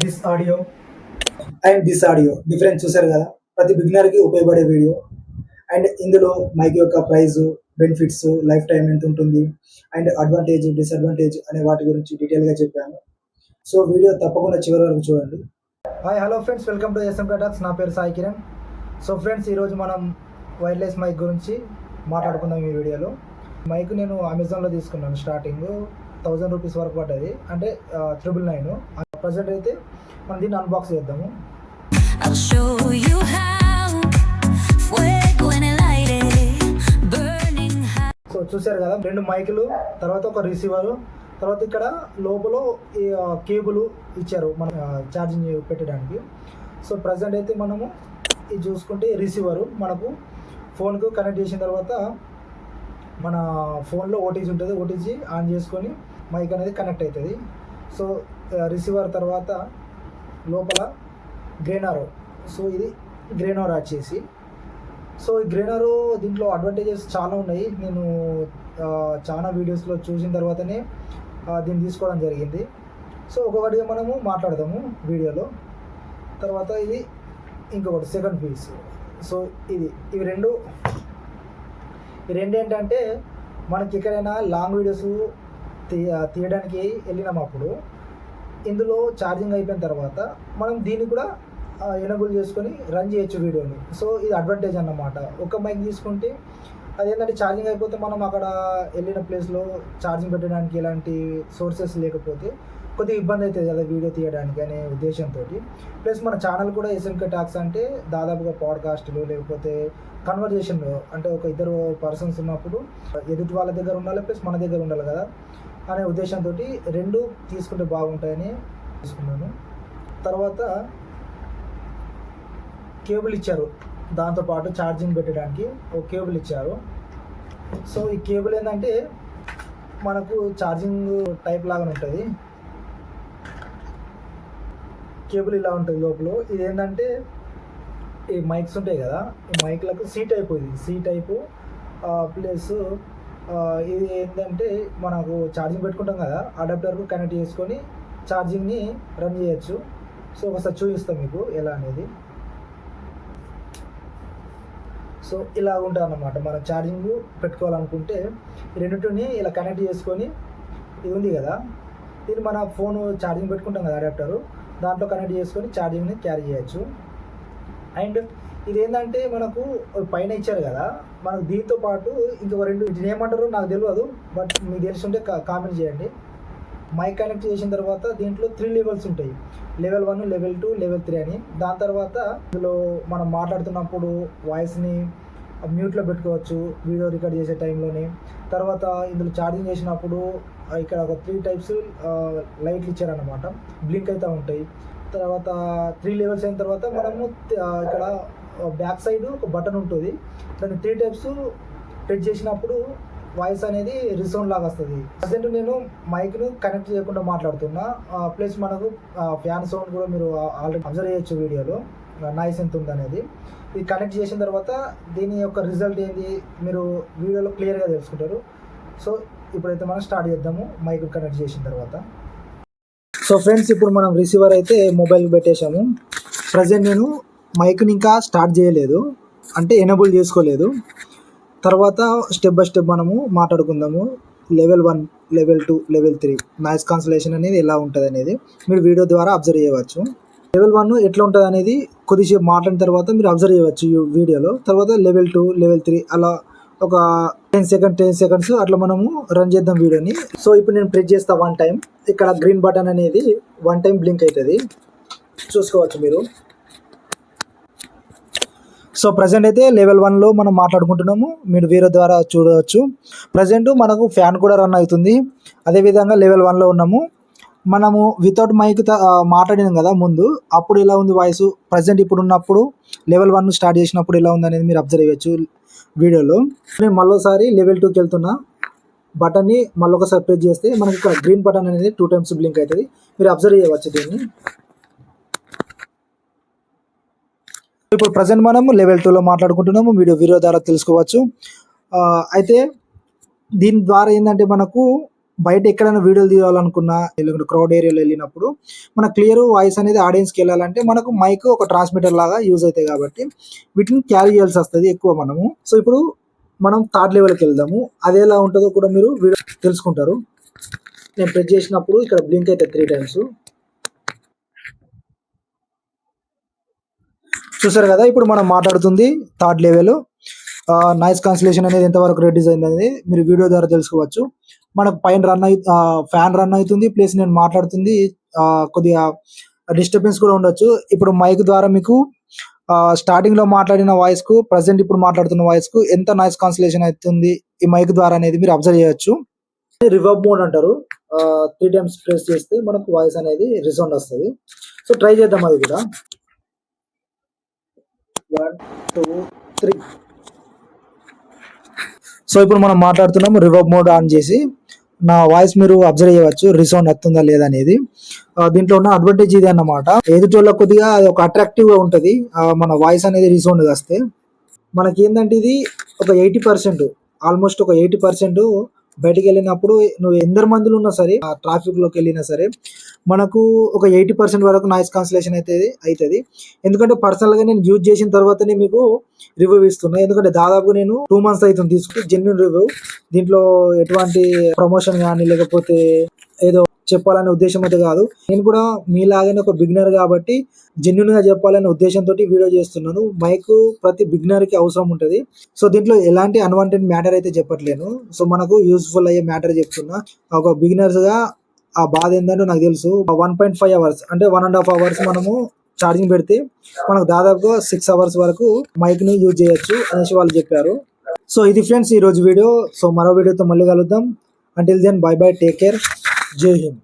This audio and this audio difference చూసారు కదా. ప్రతి బిగినర్కి ఉపయోగపడే వీడియో. అండ్ ఇందులో మైక్ యొక్క ప్రైస్, బెనిఫిట్స్, లైఫ్ టైం ఎంత ఉంటుంది, అండ్ అడ్వాంటేజ్, డిసడ్వాంటేజ్ అనే వాటి గురించి డీటెయిల్గా చెప్పాను. సో వీడియో తప్పకుండా చివరి వరకు చూడండి. Hi hello friends, welcome to SMK talks. నా పేరు సాయి కిరణ్. సో ఫ్రెండ్స్, ఈరోజు మనం వైర్లెస్ మైక్ గురించి మాట్లాడుకుందాం ఈ వీడియోలో. మైక్ నేను అమెజాన్లో తీసుకున్నాను. స్టార్టింగ్ 1000 రూపీస్ వరకు పడ్డది, అంటే 999. ప్రజెంట్ అయితే మనం దీన్ని అన్బాక్స్ చేద్దాము. సో చూసారు కదా, 2 మైకులు, తర్వాత ఒక రిసీవరు, తర్వాత ఇక్కడ లోపల ఈ కేబుల్ ఇచ్చారు మనం ఛార్జింగ్ పెట్టడానికి. సో ప్రజెంట్ అయితే మనము ఇది చూసుకుంటే రిసీవరు మనకు ఫోన్కు కనెక్ట్ చేసిన తర్వాత మన ఫోన్లో ఓటీజీ ఉంటుంది. ఓటీజీ ఆన్ చేసుకొని మైక్ అనేది కనెక్ట్ అవుతుంది. సో రిసీవర్ తర్వాత లోపల గ్రెయినర్. సో ఇది గ్రెయినర్ వచ్చేసి. సో ఈ గ్రెయినర్ దీంట్లో అడ్వాంటేజెస్ చాలా ఉన్నాయి. నేను చాలా వీడియోస్లో చూసిన తర్వాతనే దీన్ని తీసుకోవడం జరిగింది. సో ఒక్కొక్కటిగా మనము మాట్లాడదాము వీడియోలో. తర్వాత ఇది ఇంకొకటి సెకండ్ పీస్. సో ఇవి రెండు ఏంటంటే మనకి ఎక్కడైనా లాంగ్ వీడియోస్ తీయడానికి వెళ్ళినప్పుడు ఇందులో ఛార్జింగ్ అయిపోయిన తర్వాత మనం దీన్ని కూడా ఎనేబుల్ చేసుకొని రన్ చేయొచ్చు వీడియోని. సో ఇది అడ్వాంటేజ్ అన్నమాట. ఒక మైక్ తీసుకుంటే అదేంటంటే ఛార్జింగ్ అయిపోతే మనం అక్కడ వెళ్ళిన ప్లేస్లో ఛార్జింగ్ పెట్టడానికి ఎలాంటి సోర్సెస్ లేకపోతే కొద్దిగా ఇబ్బంది అవుతుంది కదా వీడియో తీయడానికి అనే ఉద్దేశంతో. ప్లస్ మన ఛానల్ కూడా ఎస్ఎంకే టాక్స్ అంటే దాదాపుగా పాడ్కాస్టులు లేకపోతే కన్వర్జేషన్, అంటే ఒక 2 పర్సన్స్ ఉన్నప్పుడు ఎదుటి వాళ్ళ దగ్గర ఉండాలి, ప్లస్ మన దగ్గర ఉండాలి కదా అనే ఉద్దేశంతో 2 తీసుకుంటే బాగుంటాయని తీసుకున్నాను. తర్వాత కేబుల్ ఇచ్చారు, దాంతోపాటు ఛార్జింగ్ పెట్టడానికి ఒక కేబుల్ ఇచ్చారు. సో ఈ కేబుల్ ఏంటంటే మనకు ఛార్జింగ్ టైప్ లాగా ఉంటుంది. కేబుల్ ఇలా ఉంటుంది లోపల. ఇది ఏంటంటే ఈ మైక్స్ ఉంటాయి కదా, ఈ మైక్లకు సి టైప్, ఇది సి టైపు. ప్లస్ ఇది ఏంటంటే మనకు ఛార్జింగ్ పెట్టుకుంటాం కదా, అడాప్టర్కు కనెక్ట్ చేసుకొని ఛార్జింగ్ని రన్ చేయొచ్చు. సో ఒకసారి చూపిస్తాం మీకు ఎలా అనేది. సో ఇలా ఉంటుంది అన్నమాట. మనం ఛార్జింగ్ పెట్టుకోవాలనుకుంటే రెండింటిని ఇలా కనెక్ట్ చేసుకొని, ఇది ఉంది కదా, దీన్ని మన ఫోన్ ఛార్జింగ్ పెట్టుకుంటాం కదా అడాప్టరు, దాంట్లో కనెక్ట్ చేసుకొని ఛార్జింగ్ని క్యారీ చేయొచ్చు. అండ్ ఇదేంటంటే మనకు పైన ఇచ్చారు కదా, మనకు దీంతో పాటు ఇంకొక 2, ఇది ఏమంటారో నాకు తెలియదు, బట్ మీకు తెలుసుంటే కామెంట్ చేయండి. మైక్ కనెక్ట్ చేసిన తర్వాత దీంట్లో 3 లెవెల్స్ ఉంటాయి. లెవెల్ 1, లెవెల్ 2, లెవెల్ 3 అని. దాని తర్వాత ఇందులో మనం మాట్లాడుతున్నప్పుడు వాయిస్ని మ్యూట్లో పెట్టుకోవచ్చు వీడియో రికార్డ్ చేసే టైంలోనే. తర్వాత ఇందులో ఛార్జింగ్ చేసినప్పుడు ఇక్కడ ఒక 3 టైప్స్ లైట్లు ఇచ్చారన్నమాట, బ్లింక్ అవుతూ ఉంటాయి. తర్వాత 3 లెవెల్స్ అయిన తర్వాత మనము ఇక్కడ బ్యాక్ సైడ్ ఒక బటన్ ఉంటుంది, దాన్ని 3 టైప్స్ ప్రెస్ చేసినప్పుడు వాయిస్ అనేది రిసౌండ్ లాగా వస్తుంది. ప్రజెంట్ నేను మైక్ను కనెక్ట్ చేయకుండా మాట్లాడుతున్నా. ప్లస్ మనకు ఫ్యాన్ సౌండ్ కూడా మీరు ఆల్రెడీ అబ్జర్వ్ చేయొచ్చు వీడియోలో, నాయిస్ ఎంత ఉందనేది. ఇది కనెక్ట్ చేసిన తర్వాత దీని యొక్క రిజల్ట్ ఏంది మీరు వీడియోలో క్లియర్గా తెలుసుకుంటారు. సో ఇప్పుడైతే మనం స్టార్ట్ చేద్దాము మైక్ కనెక్ట్ చేసిన తర్వాత. సో ఫ్రెండ్స్, ఇప్పుడు మనం రిసీవర్ అయితే మొబైల్కి పెట్టేశాము. ప్రజెంట్ నేను మైక్ని ఇంకా స్టార్ట్ చేయలేదు, అంటే ఎనేబుల్ చేసుకోలేదు. తర్వాత స్టెప్ బై స్టెప్ మనము మాట్లాడుకుందాము. Level 1, level 2, level 3 noise cancellation అనేది ఎలా ఉంటుంది అనేది మీరు వీడియో ద్వారా అబ్జర్వ్ చేయవచ్చు. లెవెల్ 1 ఎట్లా ఉంటుంది అనేది కొద్దిసేపు మాట్లాడిన తర్వాత మీరు అబ్జర్వ్ చేయవచ్చు ఈ వీడియోలో. తర్వాత లెవెల్ 2, లెవెల్ 3 అలా ఒక 10 సెకండ్స్ అట్లా మనము రన్ చేద్దాం వీడియోని. సో ఇప్పుడు నేను ప్రెస్ చేస్తా 1 టైం. ఇక్కడ గ్రీన్ బటన్ అనేది 1 టైం బ్లింక్ అవుతుంది, చూసుకోవచ్చు మీరు. సో ప్రజెంట్ అయితే లెవెల్ 1లో మనం మాట్లాడుకుంటున్నాము, మీరు వీడియో ద్వారా చూడవచ్చు. ప్రజెంట్ మనకు ఫ్యాన్ కూడా రన్ అవుతుంది. అదేవిధంగా లెవెల్ 1లో ఉన్నాము. మనము వితౌట్ మైక్ మాట్లాడినాం కదా ముందు, అప్పుడు ఎలా ఉంది వాయిస్, ప్రజెంట్ ఇప్పుడు ఉన్నప్పుడు లెవెల్ 1 స్టార్ట్ చేసినప్పుడు ఎలా ఉంది అనేది మీరు అబ్జర్వ్ చేయవచ్చు వీడియోలో. నేను మళ్ళీసారి లెవెల్ 2కి వెళ్తున్నా, బటన్ని మళ్ళీ ఒకసారి ప్రెస్ చేస్తే మనకి ఇక్కడ గ్రీన్ బటన్ అనేది 2 టైమ్స్ బ్లింక్ అవుతుంది, మీరు అబ్జర్వ్ చేయవచ్చు దీన్ని. ఇప్పుడు ప్రజెంట్ మనము లెవెల్ 2లో మాట్లాడుకుంటున్నాము, వీడియో ద్వారా తెలుసుకోవచ్చు. అయితే దీని ద్వారా ఏంటంటే మనకు బయట ఎక్కడైనా వీడియోలు తీయాలనుకున్నా లేకుంటే క్రౌడ్ ఏరియాలో వెళ్ళినప్పుడు మన క్లియర్ వాయిస్ అనేది ఆడియన్స్కి వెళ్ళాలంటే మనకు మైక్ ఒక ట్రాన్స్మిటర్ లాగా యూజ్ అవుతాయి కాబట్టి వీటిని క్యారీ చేయాల్సి వస్తుంది ఎక్కువ మనము. సో ఇప్పుడు మనం థర్డ్ లెవెల్కి వెళ్దాము. అది ఎలా ఉంటుందో కూడా మీరు వీడియో తెలుసుకుంటారు. నేను ప్రెస్ చేసినప్పుడు ఇక్కడ బ్లింక్ అయితే 3 times చూసారు కదా. ఇప్పుడు మనం మాట్లాడుతుంది థర్డ్ లెవెల్. నాయిస్ కాన్సిలేషన్ అనేది ఎంతవరకు రెడ్యూస్ అయింది అనేది మీరు వీడియో ద్వారా తెలుసుకోవచ్చు. మనకు పైన ఫ్యాన్ రన్ అవుతుంది, ప్లస్ నేను మాట్లాడుతుంది కొద్దిగా డిస్టర్బెన్స్ కూడా ఉండొచ్చు. ఇప్పుడు మైక్ ద్వారా మీకు స్టార్టింగ్ లో మాట్లాడిన వాయిస్ కు ప్రజెంట్ ఇప్పుడు మాట్లాడుతున్న వాయిస్ కు ఎంత నాయిస్ కాన్సిలేషన్ అవుతుంది ఈ మైక్ ద్వారా అనేది మీరు అబ్జర్వ్ చేయొచ్చు. రివర్బ్ మోడ్ అంటారు. 3 times ప్రెస్ చేస్తే మనకు వాయిస్ అనేది రిసౌండ్ వస్తుంది. సో ట్రై చేద్దాం అది కూడా. 1 2 3. సో ఇప్పుడు మనం మాట్లాడుతున్నాము రివర్బ్ మోడ్ ఆన్ చేసి. నా వాయిస్ మీరు అబ్జర్వ్ చేయవచ్చు రిసౌండ్ వస్తుందా లేదా అనేది. దీంట్లో ఉన్న అడ్వాంటేజ్ ఇది అన్నమాట. ఎదుటోళ్ళకి కొద్దిగా అది ఒక అట్రాక్టివ్ గా ఉంటది మన వాయిస్ అనేది రిసౌండ్ వస్తే. మనకి ఏంటంటే ఇది ఒక 80%, ఆల్మోస్ట్ ఒక 80% బయటికి వెళ్ళినప్పుడు నువ్వు ఎందరు మందిలో ఉన్నా సరే ట్రాఫిక్ లోకి వెళ్ళినా సరే మనకు ఒక 80% వరకు నాయిస్ కాన్సిలేషన్ అయితే అవుతుంది. ఎందుకంటే పర్సనల్ గా నేను యూజ్ చేసిన తర్వాతనే మీకు రివ్యూ ఇస్తున్నా. ఎందుకంటే దాదాపు నేను 2 months అవుతుంది తీసుకుని జెన్యున్ రివ్యూ. దీంట్లో ఎటువంటి ప్రమోషన్ కానీ లేకపోతే ఏదో చెప్పాలనే ఉద్దేశం అయితే కాదు. నేను కూడా మీలాగానే ఒక బిగినర్ కాబట్టి జెన్యున్ గా చెప్పాలనే ఉద్దేశంతో వీడియో చేస్తున్నాను. మైక్ ప్రతి బిగినర్ కి అవసరం ఉంటుంది. సో దీంట్లో ఎలాంటి అన్వాంటెడ్ మ్యాటర్ అయితే చెప్పట్లేను. సో మనకు యూస్ఫుల్ అయ్యే మ్యాటర్ చెప్తున్నా. ఒక బిగినర్స్ గా ఆ బాధ ఏంటంటే నాకు తెలుసు. 1.5 hours అంటే 1.5 hours మనము ఛార్జింగ్ పెడితే మనకు దాదాపుగా 6 hours వరకు మైక్ ని యూజ్ చేయొచ్చు అనేసి వాళ్ళు చెప్పారు. సో ఇది ఫ్రెండ్స్ ఈ రోజు వీడియో. సో మరో వీడియోతో మళ్ళీ కలుద్దాం. Until then bye bye, take care, జై హింద్.